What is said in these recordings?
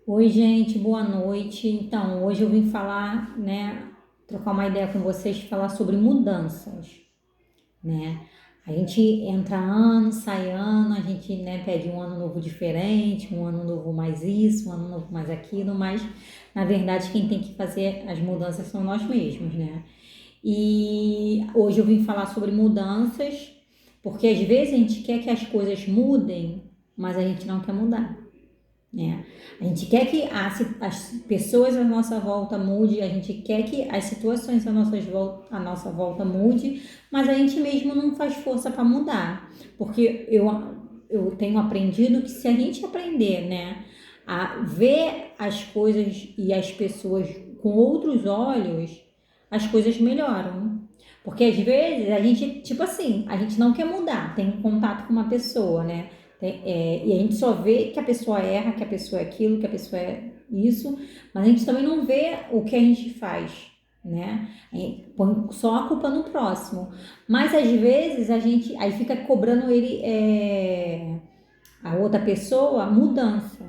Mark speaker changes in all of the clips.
Speaker 1: Oi, gente, boa noite. Então, hoje eu vim falar, né, trocar uma ideia com vocês, falar sobre mudanças, né? A gente entra ano, sai ano, a gente, né, pede um ano novo diferente, um ano novo mais isso, um ano novo mais aquilo, mas na verdade quem tem que fazer as mudanças são nós mesmos, né? E hoje eu vim falar sobre mudanças, porque às vezes a gente quer que as coisas mudem, mas a gente não quer mudar, né? A gente quer que as pessoas à nossa volta mude, a gente quer que as situações à nossa volta mude, mas a gente mesmo não faz força para mudar, porque eu tenho aprendido que se a gente aprender, né, a ver as coisas e as pessoas com outros olhos, as coisas melhoram. Porque às vezes a gente, tipo assim, a gente não quer mudar, tem um contato com uma pessoa, né? E a gente só vê que a pessoa erra, que a pessoa é aquilo, que a pessoa é isso, mas a gente também não vê o que a gente faz, né? A gente põe só a culpa no próximo. Mas às vezes a gente aí fica cobrando a outra pessoa mudança.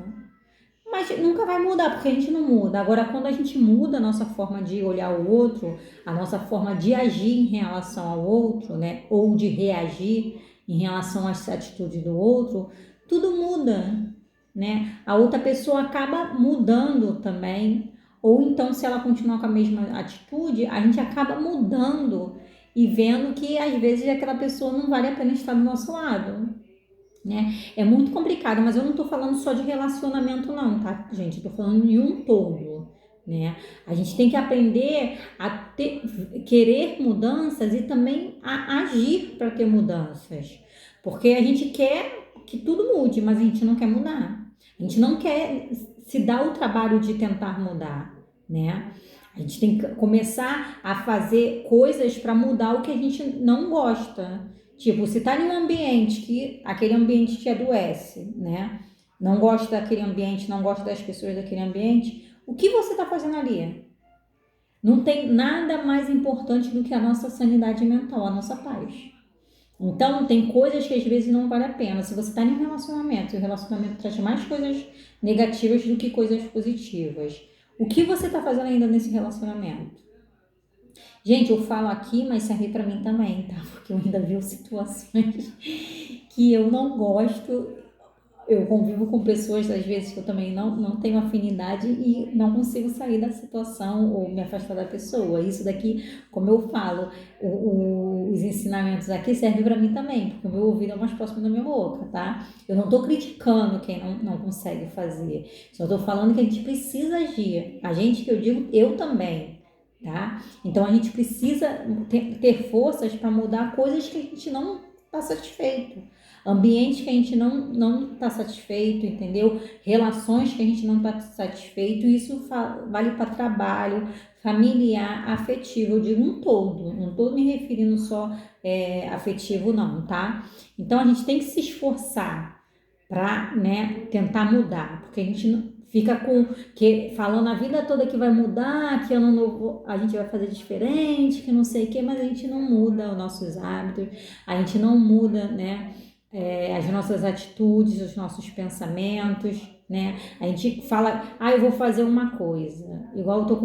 Speaker 1: Mas nunca vai mudar, porque a gente não muda. Agora, quando a gente muda a nossa forma de olhar o outro, a nossa forma de agir em relação ao outro, né? Ou de reagir em relação às atitudes do outro, tudo muda, né? A outra pessoa acaba mudando também. Ou então, se ela continuar com a mesma atitude, a gente acaba mudando e vendo que às vezes aquela pessoa não vale a pena estar do nosso lado, né? É muito complicado, mas eu não tô falando só de relacionamento não, tá, gente? Eu tô falando de um todo, né? A gente tem que aprender a querer mudanças e também a agir para ter mudanças. Porque a gente quer que tudo mude, mas a gente não quer mudar. A gente não quer se dar o trabalho de tentar mudar, né? A gente tem que começar a fazer coisas para mudar o que a gente não gosta. Tipo, se tá em um ambiente que aquele ambiente te adoece, né? Não gosta daquele ambiente, não gosta das pessoas daquele ambiente, o que você está fazendo ali? Não tem nada mais importante do que a nossa sanidade mental, a nossa paz. Então, tem coisas que às vezes não vale a pena. Se você está em um relacionamento e o relacionamento traz mais coisas negativas do que coisas positivas, o que você está fazendo ainda nesse relacionamento? Gente, eu falo aqui, mas serve para mim também, tá? Porque eu ainda vivo situações que eu não gosto. Eu convivo com pessoas, às vezes, que eu também não tenho afinidade e não consigo sair da situação ou me afastar da pessoa. Isso daqui, como eu falo, os ensinamentos aqui servem para mim também, porque o meu ouvido é mais próximo da minha boca, tá? Eu não tô criticando quem não consegue fazer, só tô falando que a gente precisa agir. A gente, que eu digo, eu também. Tá? Então a gente precisa ter forças para mudar coisas que a gente não está satisfeito, ambiente que a gente não está satisfeito, entendeu? Relações que a gente não está satisfeito, isso vale para trabalho, familiar, afetivo, eu digo um todo, não estou me referindo só afetivo não, tá? Então a gente tem que se esforçar para, né, tentar mudar, porque a gente fica falando a vida toda que vai mudar, que ano novo a gente vai fazer diferente, que não sei o que, mas a gente não muda os nossos hábitos, a gente não muda, né, as nossas atitudes, os nossos pensamentos, né? A gente fala, eu vou fazer uma coisa, igual eu tô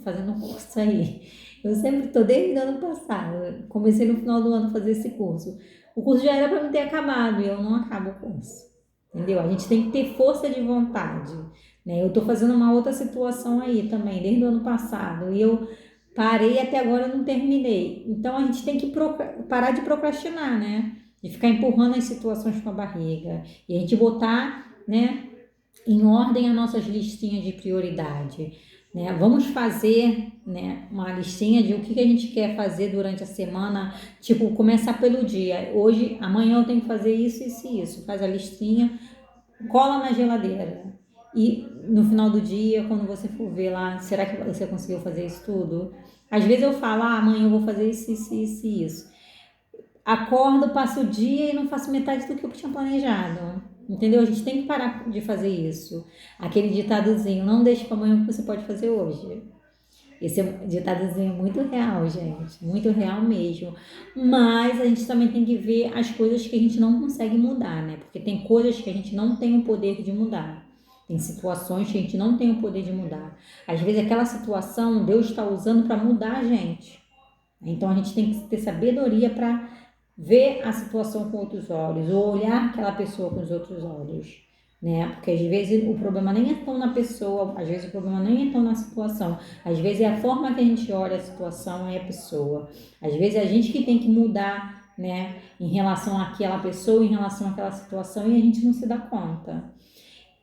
Speaker 1: fazendo um curso aí. Eu sempre tô desde o ano passado, comecei no final do ano a fazer esse curso. O curso já era para me ter acabado e eu não acabo o curso. Entendeu? A gente tem que ter força de vontade, né? Eu tô fazendo uma outra situação aí também, desde o ano passado, e eu parei até agora eu não terminei. Então a gente tem que parar de procrastinar, né? De ficar empurrando as situações com a barriga e a gente botar, né, em ordem as nossas listinhas de prioridade, né? Vamos fazer, né, uma listinha de o que a gente quer fazer durante a semana, tipo, começar pelo dia. Hoje, amanhã eu tenho que fazer isso, isso e isso. Faz a listinha, cola na geladeira. E no final do dia, quando você for ver lá, será que você conseguiu fazer isso tudo? Às vezes eu falo, amanhã eu vou fazer isso, isso, isso e isso. Acordo, passo o dia e não faço metade do que eu tinha planejado. Entendeu? A gente tem que parar de fazer isso. Aquele ditadozinho, não deixe para amanhã o que você pode fazer hoje. Esse ditadozinho é muito real, gente. Muito real mesmo. Mas a gente também tem que ver as coisas que a gente não consegue mudar, né? Porque tem coisas que a gente não tem o poder de mudar. Tem situações que a gente não tem o poder de mudar. Às vezes aquela situação Deus está usando para mudar a gente. Então a gente tem que ter sabedoria para ver a situação com outros olhos, ou olhar aquela pessoa com os outros olhos, né? Porque às vezes o problema nem é tão na pessoa, às vezes o problema nem é tão na situação, às vezes é a forma que a gente olha a situação e a pessoa. Às vezes é a gente que tem que mudar, né? Em relação àquela pessoa, em relação àquela situação, e a gente não se dá conta.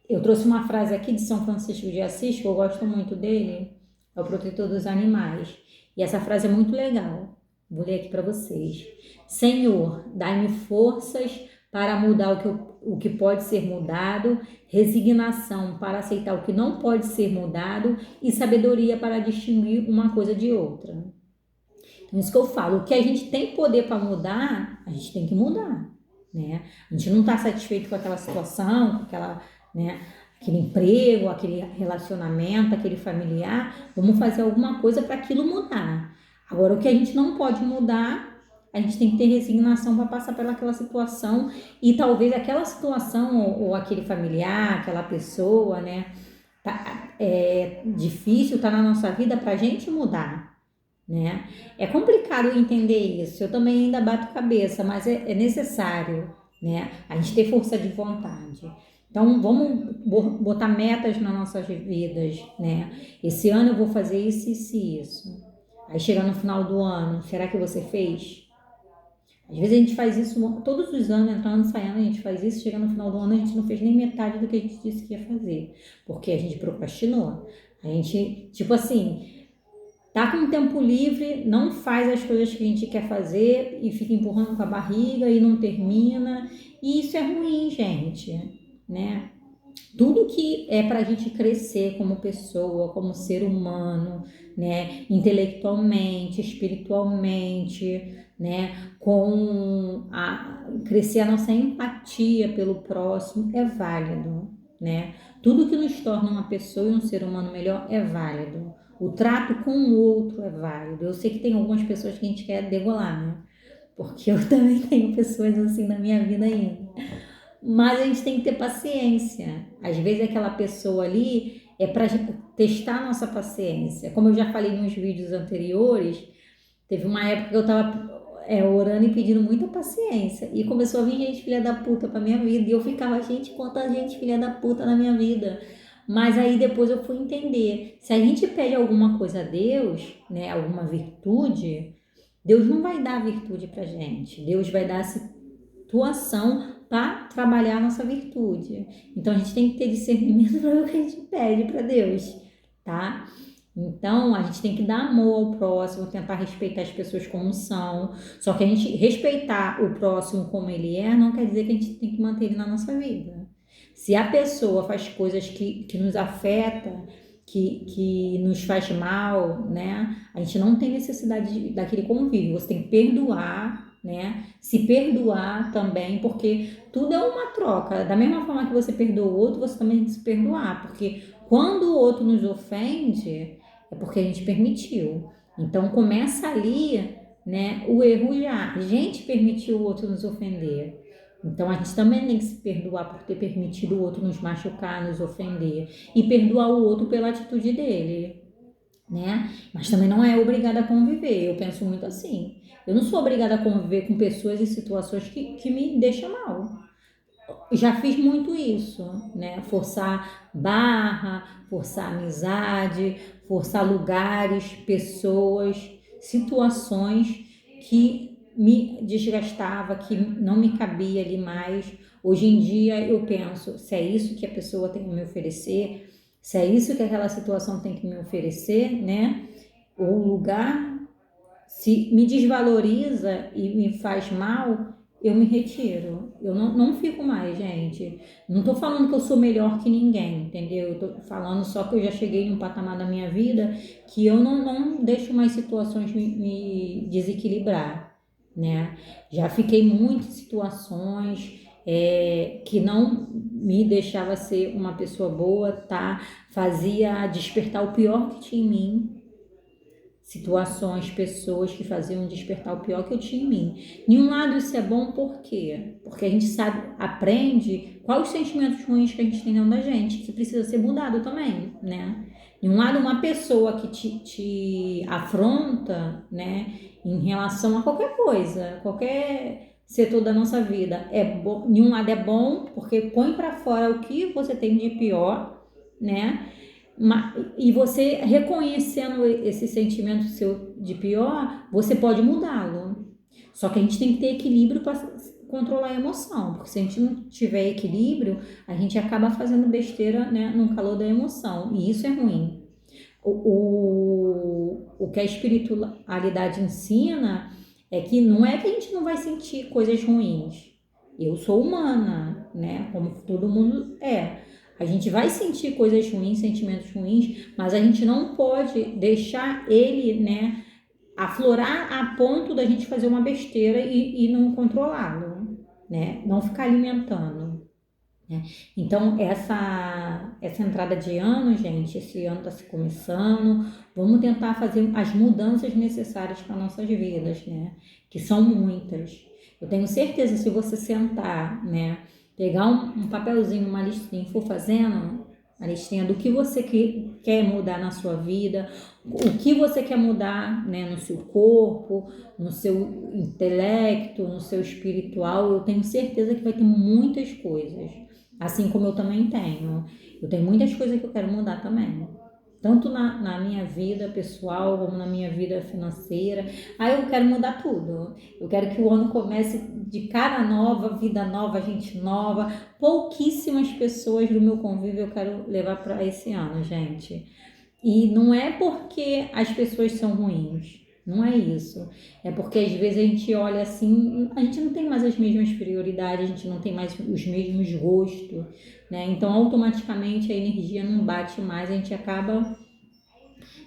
Speaker 1: Eu trouxe uma frase aqui de São Francisco de Assis, que eu gosto muito dele, é o protetor dos animais. E essa frase é muito legal. Vou ler aqui para vocês. Senhor, dai-me forças para mudar o que pode ser mudado, resignação para aceitar o que não pode ser mudado e sabedoria para distinguir uma coisa de outra. Então, isso que eu falo, o que a gente tem poder para mudar, a gente tem que mudar, né? A gente não está satisfeito com aquela situação, com aquela, né, aquele emprego, aquele relacionamento, aquele familiar, vamos fazer alguma coisa para aquilo mudar. Agora, o que a gente não pode mudar, a gente tem que ter resignação para passar pelaquela situação e talvez aquela situação ou aquele familiar, aquela pessoa, né, é difícil, tá na nossa vida para a gente mudar, né? É complicado entender isso, eu também ainda bato cabeça, mas é necessário, né? A gente ter força de vontade. Então, vamos botar metas nas nossas vidas, né? Esse ano eu vou fazer isso, isso e isso. Aí chega no final do ano, será que você fez? Às vezes a gente faz isso todos os anos, entrando e saindo, a gente faz isso, chega no final do ano a gente não fez nem metade do que a gente disse que ia fazer, porque a gente procrastinou. A gente, tipo assim, tá com tempo livre, não faz as coisas que a gente quer fazer e fica empurrando com a barriga e não termina. E isso é ruim, gente, né? Tudo que é para a gente crescer como pessoa, como ser humano, né? Intelectualmente, espiritualmente, né? Crescer a nossa empatia pelo próximo é válido, né? Tudo que nos torna uma pessoa e um ser humano melhor é válido. O trato com o outro é válido. Eu sei que tem algumas pessoas que a gente quer degolar, né? Porque eu também tenho pessoas assim na minha vida ainda. Mas a gente tem que ter paciência. Às vezes aquela pessoa ali é para testar a nossa paciência. Como eu já falei nos vídeos anteriores, teve uma época que eu estava orando e pedindo muita paciência. E começou a vir gente filha da puta pra minha vida. E eu ficava, gente, quanta gente filha da puta na minha vida. Mas aí depois eu fui entender. Se a gente pede alguma coisa a Deus, né, alguma virtude, Deus não vai dar virtude pra gente. Deus vai dar a situação para trabalhar a nossa virtude. Então a gente tem que ter discernimento para o que a gente pede para Deus, tá? Então a gente tem que dar amor ao próximo, tentar respeitar as pessoas como são. Só que a gente respeitar o próximo como ele é, não quer dizer que a gente tem que manter ele na nossa vida. Se a pessoa faz coisas que nos afetam, que nos faz mal, né? A gente não tem necessidade daquele convívio. Você tem que perdoar, né? Se perdoar também, porque tudo é uma troca. Da mesma forma que você perdoa o outro, você também tem que se perdoar, porque quando o outro nos ofende, é porque a gente permitiu. Então começa ali, né, o erro já. A gente permitiu o outro nos ofender. Então a gente também tem que se perdoar por ter permitido o outro nos machucar, nos ofender. E perdoar o outro pela atitude dele, né? Mas também não é obrigada a conviver. Eu penso muito assim. Eu não sou obrigada a conviver com pessoas e situações que me deixam mal. Já fiz muito isso, né? Forçar barra, forçar amizade, forçar lugares, pessoas, situações que me desgastava, que não me cabia ali mais. Hoje em dia eu penso, se é isso que a pessoa tem a me oferecer, se é isso que aquela situação tem que me oferecer, né? Ou o lugar, se me desvaloriza e me faz mal, eu me retiro. Eu não fico mais, gente. Não tô falando que eu sou melhor que ninguém, entendeu? Eu tô falando só que eu já cheguei num patamar da minha vida que eu não deixo mais situações me desequilibrar, né? Já fiquei em muitas situações que não me deixava ser uma pessoa boa, tá? Fazia despertar o pior que tinha em mim, situações, pessoas que faziam despertar o pior que eu tinha em mim. De um lado isso é bom, por quê? Porque a gente sabe, aprende quais os sentimentos ruins que a gente tem dentro da gente, que precisa ser mudado também, né? De um lado, uma pessoa que te afronta, né, em relação a qualquer coisa, qualquer setor da nossa vida, é bom, de um lado é bom, porque põe para fora o que você tem de pior, né? E você reconhecendo esse sentimento seu de pior, você pode mudá-lo. Só que a gente tem que ter equilíbrio para controlar a emoção, porque se a gente não tiver equilíbrio, a gente acaba fazendo besteira, né, no calor da emoção, e isso é ruim. O que a espiritualidade ensina é que não é que a gente não vai sentir coisas ruins. Eu sou humana, né? Como todo mundo é. A gente vai sentir coisas ruins, sentimentos ruins, mas a gente não pode deixar ele, né, aflorar a ponto da gente fazer uma besteira e não controlá-lo, né? Não ficar alimentando. Né? Então, essa entrada de ano, gente, esse ano está se começando, vamos tentar fazer as mudanças necessárias para nossas vidas, né? Que são muitas. Eu tenho certeza, se você sentar, né? Pegar um papelzinho, uma listinha e for fazendo a listinha do que você quer mudar na sua vida, o que você quer mudar, né, no seu corpo, no seu intelecto, no seu espiritual, eu tenho certeza que vai ter muitas coisas. Assim como eu também tenho. Eu tenho muitas coisas que eu quero mudar também. Tanto na minha vida pessoal, como na minha vida financeira. Aí eu quero mudar tudo. Eu quero que o ano comece de cara nova, vida nova, gente nova. Pouquíssimas pessoas do meu convívio eu quero levar para esse ano, gente. E não é porque as pessoas são ruins. Não é isso. É porque às vezes a gente olha assim, a gente não tem mais as mesmas prioridades, a gente não tem mais os mesmos gostos, né? Então automaticamente a energia não bate mais, a gente acaba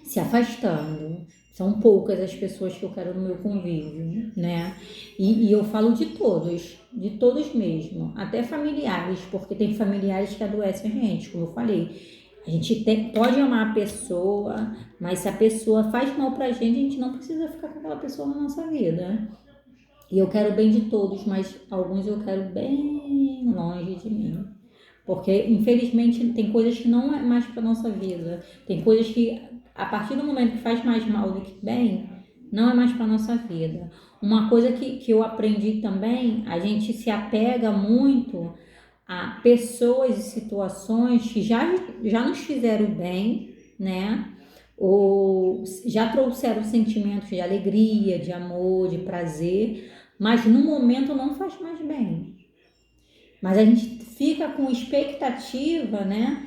Speaker 1: se afastando. São poucas as pessoas que eu quero no meu convívio, né? E eu falo de todos mesmo, até familiares, porque tem familiares que adoecem a gente, como eu falei. A gente pode amar a pessoa, mas se a pessoa faz mal pra gente, a gente não precisa ficar com aquela pessoa na nossa vida. E eu quero bem de todos, mas alguns eu quero bem longe de mim. Porque, infelizmente, tem coisas que não é mais para nossa vida. Tem coisas que, a partir do momento que faz mais mal do que bem, não é mais para nossa vida. Uma coisa que eu aprendi também, a gente se apega muito a pessoas e situações que já nos fizeram bem, né? Ou já trouxeram sentimentos de alegria, de amor, de prazer, mas no momento não faz mais bem. Mas a gente fica com expectativa, né,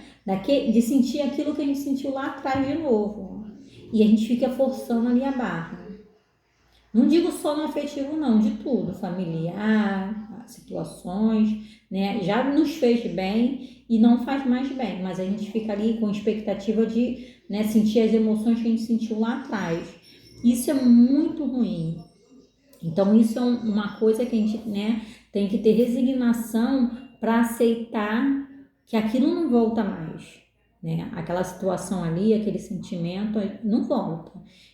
Speaker 1: de sentir aquilo que a gente sentiu lá atrás de novo. E a gente fica forçando ali a barra. Não digo só no afetivo, não, de tudo, familiar, situações, né? Já nos fez bem e não faz mais bem, mas a gente fica ali com expectativa de, né, sentir as emoções que a gente sentiu lá atrás. Isso é muito ruim. Então, isso é uma coisa que a gente, né, tem que ter resignação para aceitar que aquilo não volta mais, né? Aquela situação ali, aquele sentimento não volta.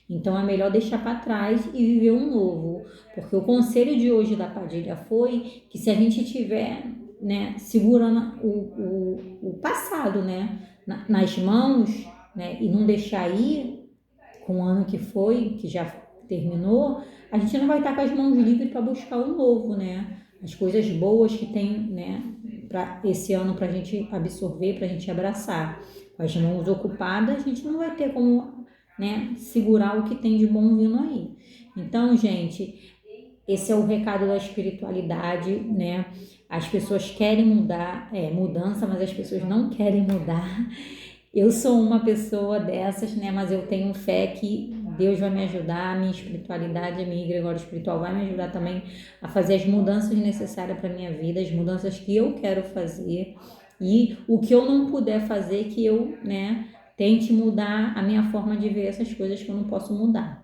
Speaker 1: Então, é melhor deixar para trás e viver um novo. Porque o conselho de hoje da Padilha foi que se a gente tiver, né, segurando o passado, né, nas mãos, né, e não deixar ir com o ano que foi, que já terminou, a gente não vai estar com as mãos livres para buscar o novo, né? As coisas boas que tem, né, para esse ano para a gente absorver, para a gente abraçar. Com as mãos ocupadas, a gente não vai ter como, né, segurar o que tem de bom vindo aí. Então, gente, esse é o recado da espiritualidade, né? As pessoas querem mudar, mudança, mas as pessoas não querem mudar. Eu sou uma pessoa dessas, né? Mas eu tenho fé que Deus vai me ajudar, a minha espiritualidade, a minha egregória espiritual vai me ajudar também a fazer as mudanças necessárias para a minha vida, as mudanças que eu quero fazer. E o que eu não puder fazer, que eu, né, tente mudar a minha forma de ver essas coisas que eu não posso mudar,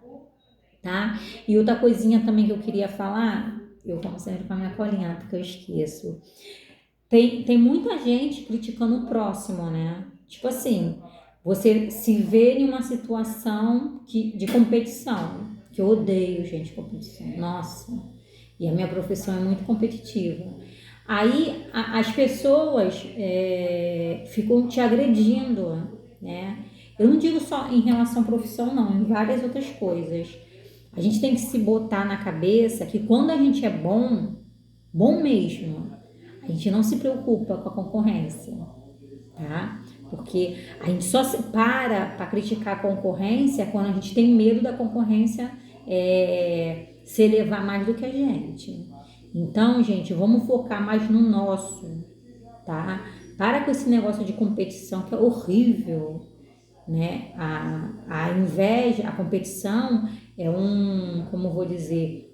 Speaker 1: tá? E outra coisinha também que eu queria falar, eu como sempre com a minha colinha, porque eu esqueço. Tem muita gente criticando o próximo, né? Tipo assim, você se vê em uma situação de competição, que eu odeio, gente, competição. Nossa, e a minha profissão é muito competitiva. Aí as pessoas ficam te agredindo, né? Eu não digo só em relação à profissão, não, em várias outras coisas. A gente tem que se botar na cabeça que quando a gente é bom, bom mesmo, a gente não se preocupa com a concorrência, tá? Porque a gente só se para criticar a concorrência quando a gente tem medo da concorrência se elevar mais do que a gente. Então, gente, vamos focar mais no nosso, tá? Para com esse negócio de competição que é horrível, né? A inveja, a competição é como eu vou dizer,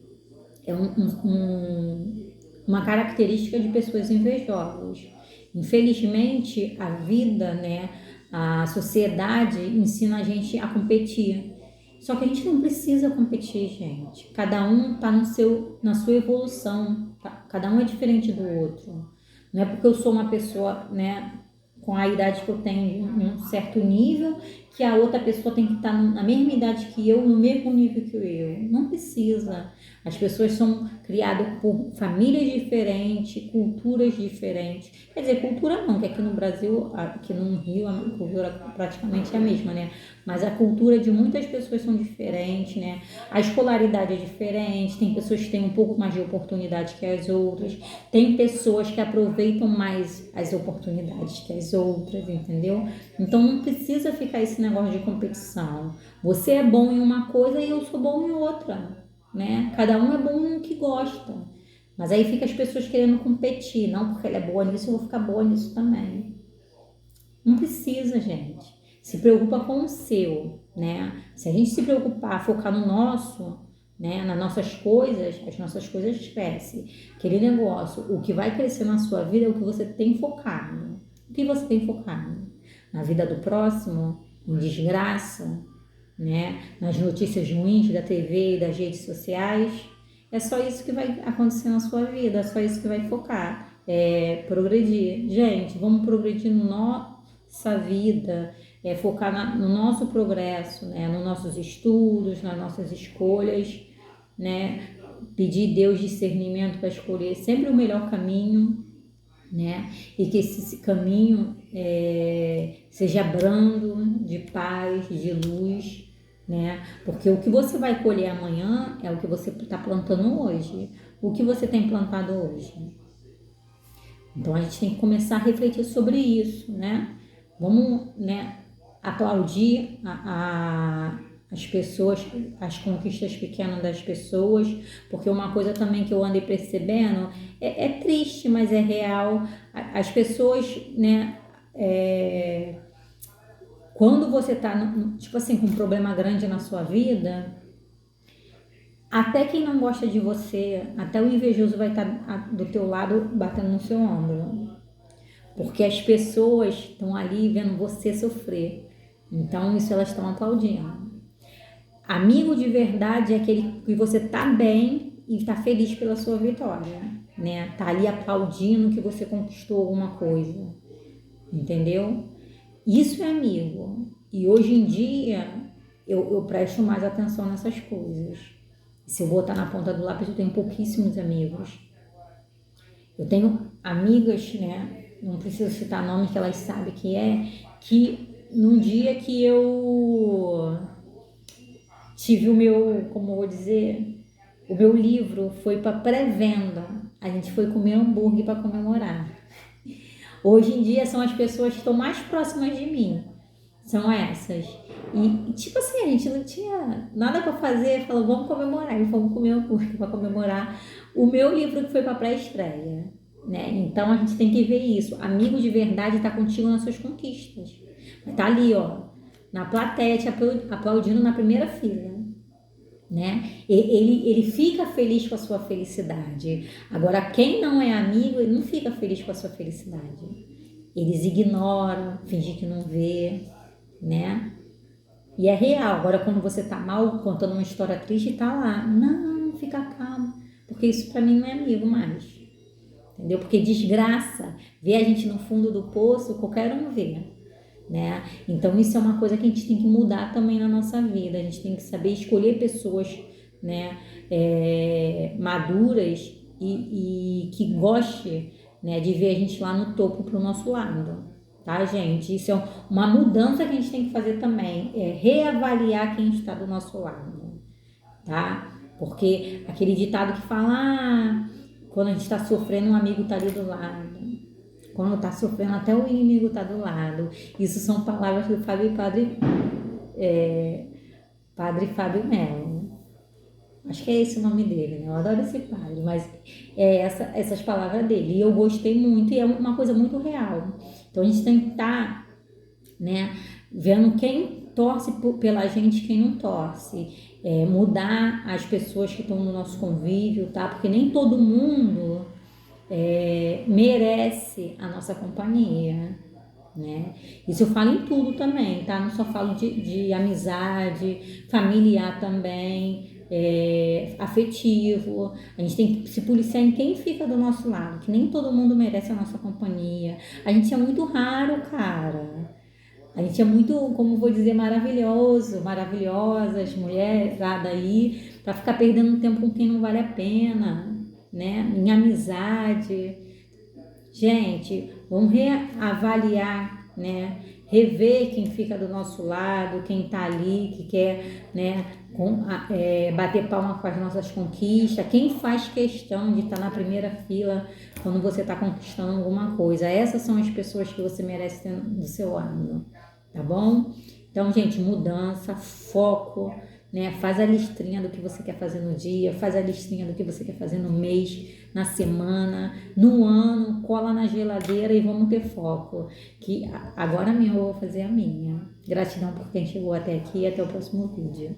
Speaker 1: é uma característica de pessoas invejosas. Infelizmente, a vida, né, a sociedade ensina a gente a competir. Só que a gente não precisa competir, gente. Cada um está na sua evolução. Tá? Cada um é diferente do outro. Não é porque eu sou uma pessoa, né, com a idade que eu tenho, um certo nível, que a outra pessoa tem que estar na mesma idade que eu, no mesmo nível que eu. Não precisa. As pessoas são criadas por famílias diferentes, culturas diferentes. Quer dizer, cultura não, que aqui no Brasil, aqui no Rio, a cultura praticamente é a mesma, né? Mas a cultura de muitas pessoas são diferentes, né? A escolaridade é diferente, tem pessoas que têm um pouco mais de oportunidade que as outras, tem pessoas que aproveitam mais as oportunidades que as outras, entendeu? Então não precisa ficar esse negócio de competição. Você é bom em uma coisa e eu sou bom em outra, né? Cada um é bom no que gosta. Mas aí fica as pessoas querendo competir, não porque ela é boa nisso, eu vou ficar boa nisso também. Não precisa, gente. Se preocupa com o seu, né? Se a gente se preocupar, focar no nosso, né, nas nossas coisas, as nossas coisas crescem. Aquele negócio, o que vai crescer na sua vida é o que você tem focado. O que você tem focado? Na vida do próximo, em desgraça, né? Nas notícias ruins da TV e das redes sociais. É só isso que vai acontecer na sua vida, é só isso que vai focar. É progredir. Gente, vamos progredir no nossa vida, focar no nosso progresso, né? Nos nossos estudos, nas nossas escolhas, né? Pedir Deus discernimento para escolher sempre o melhor caminho, né? E que esse caminho seja brando, de paz, de luz, né? Porque o que você vai colher amanhã é o que você está plantando hoje. O que você tem plantado hoje? Então a gente tem que começar a refletir sobre isso, né? Vamos, né, aplaudir as pessoas, as conquistas pequenas das pessoas, porque uma coisa também que eu andei percebendo é triste, mas é real. As pessoas, né, quando você tá, tipo assim, com um problema grande na sua vida, até quem não gosta de você, até o invejoso vai estar do teu lado batendo no seu ombro. Porque as pessoas estão ali vendo você sofrer. Então, isso elas estão aplaudindo. Amigo de verdade é aquele que você tá bem e tá feliz pela sua vitória, né? Tá ali aplaudindo que você conquistou alguma coisa, entendeu? Isso é amigo. E hoje em dia eu presto mais atenção nessas coisas. Se eu botar na ponta do lápis, eu tenho pouquíssimos amigos. Eu tenho amigas, né? Não preciso citar nomes que elas sabem que num dia que eu tive o meu, como eu vou dizer, o meu livro foi para pré-venda. A gente foi comer hambúrguer para comemorar. Hoje em dia são as pessoas que estão mais próximas de mim. São essas. E tipo assim, a gente não tinha nada para fazer, falou, vamos comemorar. E fomos comer hambúrguer para comemorar o meu livro que foi para pré-estreia. Né? Então a gente tem que ver isso. Amigo de verdade está contigo nas suas conquistas. Tá ali, ó, na plateia te aplaudindo na primeira fila, né? Ele fica feliz com a sua felicidade. Agora, quem não é amigo, ele não fica feliz com a sua felicidade. Eles ignoram, fingem que não vê, né? E é real. Agora, quando você tá mal, contando uma história triste, tá lá. Não, fica calmo. Porque isso pra mim não é amigo mais. Entendeu? Porque desgraça, ver a gente no fundo do poço, qualquer um vê. né? Então isso é uma coisa que a gente tem que mudar também na nossa vida. A gente tem que saber escolher pessoas, né, maduras e que goste, né, de ver a gente lá no topo pro nosso lado. Tá, gente? Isso é uma mudança que a gente tem que fazer também, é reavaliar quem está do nosso lado, tá? Porque aquele ditado que fala, quando a gente está sofrendo, um amigo tá ali do lado. Quando tá sofrendo, até o inimigo tá do lado. Isso são palavras do Padre Fábio Melo. Acho que é esse o nome dele, né? Eu adoro esse padre, mas essas palavras dele. E eu gostei muito, e é uma coisa muito real. Então a gente tem que estar, né, vendo quem torce pela gente, quem não torce. Mudar as pessoas que estão no nosso convívio, tá? Porque nem todo mundo merece a nossa companhia, né? Isso eu falo em tudo também, tá? Não só falo de amizade, familiar também, afetivo. A gente tem que se policiar em quem fica do nosso lado, que nem todo mundo merece a nossa companhia. A gente é muito raro, cara. A gente é muito, como vou dizer, maravilhoso, maravilhosas, mulheres aí, para ficar perdendo tempo com quem não vale a pena, né? Em amizade. Gente, vamos reavaliar, né? Rever quem fica do nosso lado, quem tá ali, que quer, né, bater palma com as nossas conquistas, quem faz questão de estar na primeira fila quando você está conquistando alguma coisa. Essas são as pessoas que você merece ter do seu lado, tá bom? Então, gente, mudança, foco, né? Faz a listrinha do que você quer fazer no dia, faz a listrinha do que você quer fazer no mês, na semana, no ano, cola na geladeira e vamos ter foco. Que agora mesmo eu vou fazer a minha. Gratidão por quem chegou até aqui e até o próximo vídeo.